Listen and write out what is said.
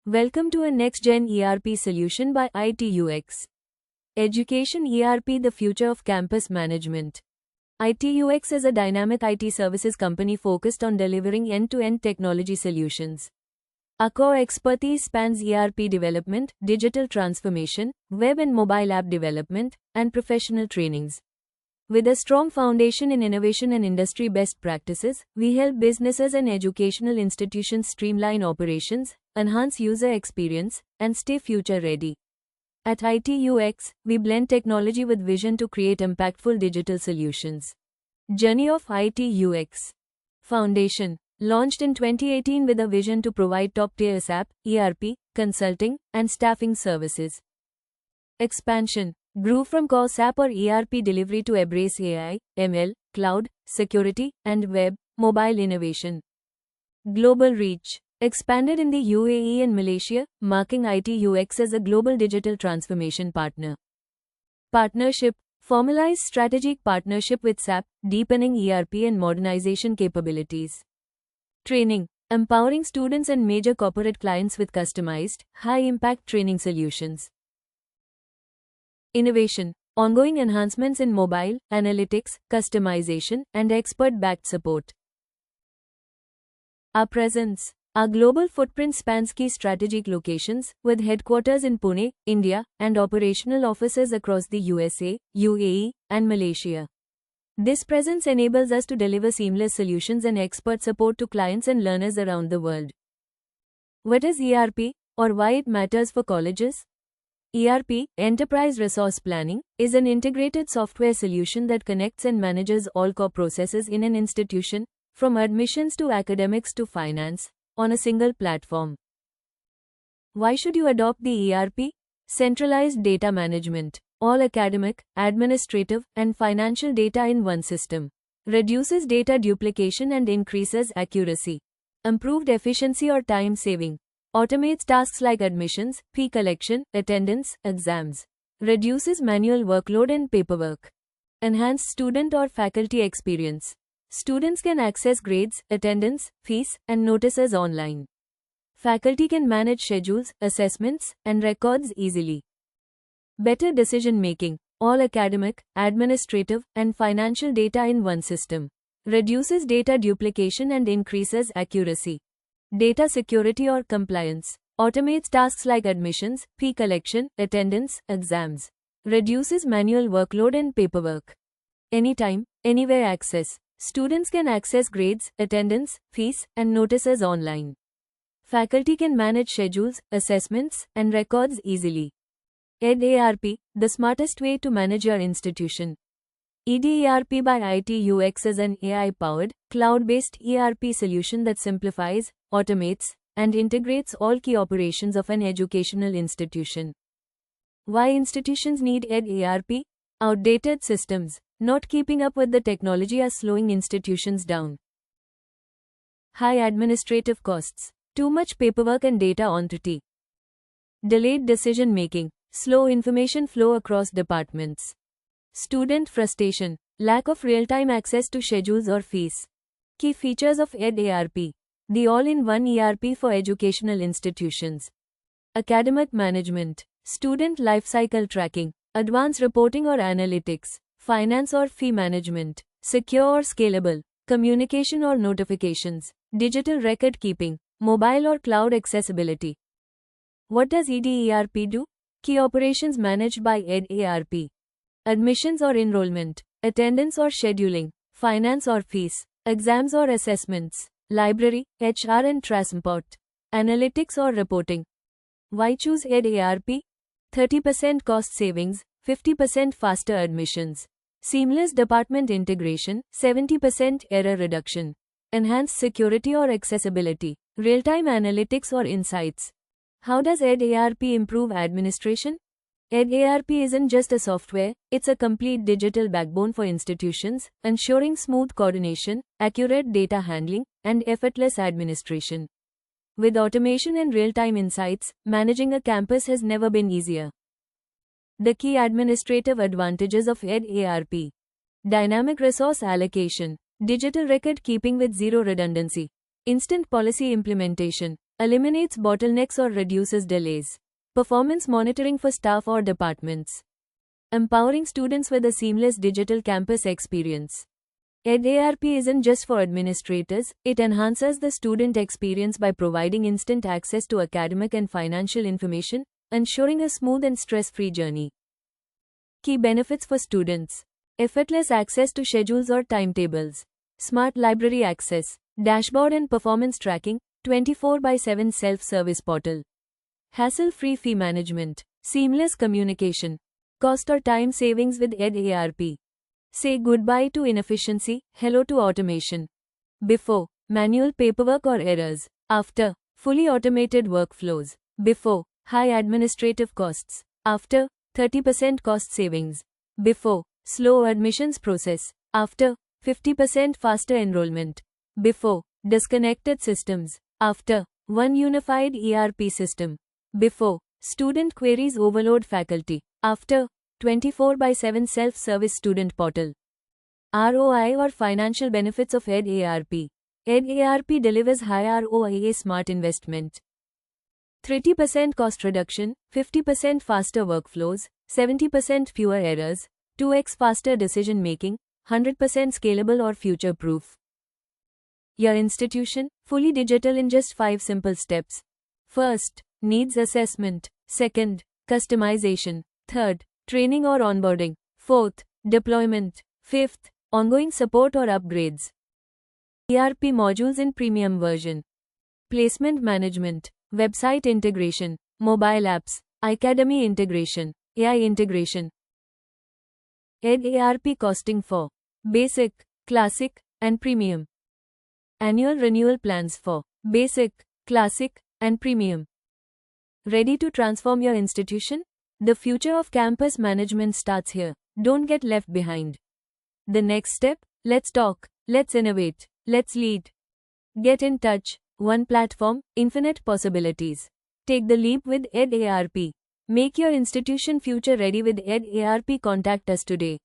Welcome to a next-gen ERP solution by ITUX. Education ERP, the future of campus management. ITUX is a dynamic IT services company focused on delivering end-to-end technology solutions. Our core expertise spans ERP development, digital transformation, web and mobile app development, and professional trainings. With a strong foundation in innovation and industry best practices, we help businesses and educational institutions streamline operations, enhance user experience, and stay future-ready. At ITUX, we blend technology with vision to create impactful digital solutions. Journey of ITUX. Foundation. Launched in 2018 with a vision to provide top-tier SAP, ERP, consulting, and staffing services. Expansion. Grew from core SAP or ERP delivery to embrace AI, ML, cloud, security, and web, mobile innovation. Global reach. Expanded in the UAE and Malaysia, marking ITUX as a global digital transformation partner. Partnership. Formalized strategic partnership with SAP, deepening ERP and modernization capabilities. Training. Empowering students and major corporate clients with customized, high-impact training solutions. Innovation. Ongoing enhancements in mobile, analytics, customization, and expert-backed support. Our presence. Our global footprint spans key strategic locations, with headquarters in Pune, India, and operational offices across the USA, UAE, and Malaysia. This presence enables us to deliver seamless solutions and expert support to clients and learners around the world. What is ERP, or why it matters for colleges? ERP, Enterprise Resource Planning, is an integrated software solution that connects and manages all core processes in an institution, from admissions to academics to finance, on a single platform. Why should you adopt the ERP? Centralized data management. All academic, administrative, and financial data in one system. Reduces data duplication and increases accuracy. Improved efficiency or time saving. Automates tasks like admissions, fee collection, attendance, exams. Reduces manual workload and paperwork. Enhanced student or faculty experience. Students can access grades, attendance, fees, and notices online. Faculty can manage schedules, assessments, and records easily. Better decision making. All academic, administrative, and financial data in one system. Reduces data duplication and increases accuracy. Data security or compliance. Automates tasks like admissions, fee collection, attendance, exams. Reduces manual workload and paperwork. Anytime, anywhere access. Students can access grades, attendance, fees, and notices online. Faculty can manage schedules, assessments, and records easily. EdARP, the smartest way to manage your institution. EdARP by ITUX is an AI-powered, cloud-based ERP solution that simplifies, automates, and integrates all key operations of an educational institution. Why institutions need EdARP? Outdated systems, not keeping up with the technology, are slowing institutions down. High administrative costs, too much paperwork and data entity. Delayed decision making, slow information flow across departments. Student frustration, lack of real-time access to schedules or fees. Key features of EdARP. The all-in-one ERP for educational institutions. Academic management, student lifecycle tracking, advanced reporting or analytics, finance or fee management, secure or scalable, communication or notifications, digital record keeping, mobile or cloud accessibility. What does EdARP do? Key operations managed by EdARP. Admissions or enrollment, attendance or scheduling, finance or fees, exams or assessments, library, HR and transport, analytics or reporting. Why choose EdARP? 30% cost savings, 50% faster admissions, seamless department integration, 70% error reduction, enhanced security or accessibility, real-time analytics or insights. How does EdARP improve administration? EdARP isn't just a software, it's a complete digital backbone for institutions, ensuring smooth coordination, accurate data handling, and effortless administration. With automation and real-time insights, managing a campus has never been easier. The key administrative advantages of EdARP. Dynamic resource allocation, digital record keeping with zero redundancy, instant policy implementation, Eliminates bottlenecks or reduces delays. Performance monitoring for staff or departments. Empowering students with a seamless digital campus experience. EdARP isn't just for administrators, it enhances the student experience by providing instant access to academic and financial information, ensuring a smooth and stress-free journey. Key benefits for students. Effortless access to schedules or timetables. Smart library access. Dashboard and performance tracking. 24/7 self-service portal. Hassle-free fee management. Seamless communication. Cost or time savings with EdARP. Say goodbye to inefficiency, hello to automation. Before, manual paperwork or errors. After, fully automated workflows. Before, high administrative costs. After, 30% cost savings. Before, slow admissions process. After, 50% faster enrollment. Before, disconnected systems. After, one unified ERP system. Before, student queries overload faculty. After, 24/7 self-service student portal. ROI or financial benefits of EdARP. EdARP delivers high ROI smart investment. 30% cost reduction, 50% faster workflows, 70% fewer errors, 2x faster decision making, 100% scalable or future-proof. Your institution, fully digital in just 5 simple steps. First, needs assessment. Second, customization. Third, training or onboarding. Fourth, deployment. Fifth, ongoing support or upgrades. ERP modules in premium version. Placement management, website integration, mobile apps, Academy integration, AI integration. EdARP costing for Basic, Classic, and Premium. Annual renewal plans for Basic, Classic, and Premium. Ready to transform your institution? The future of campus management starts here. Don't get left behind. The next step? Let's talk, let's innovate, let's lead. Get in touch. One platform, infinite possibilities. Take the leap with EdARP. Make your institution future ready with EdARP. Contact us today.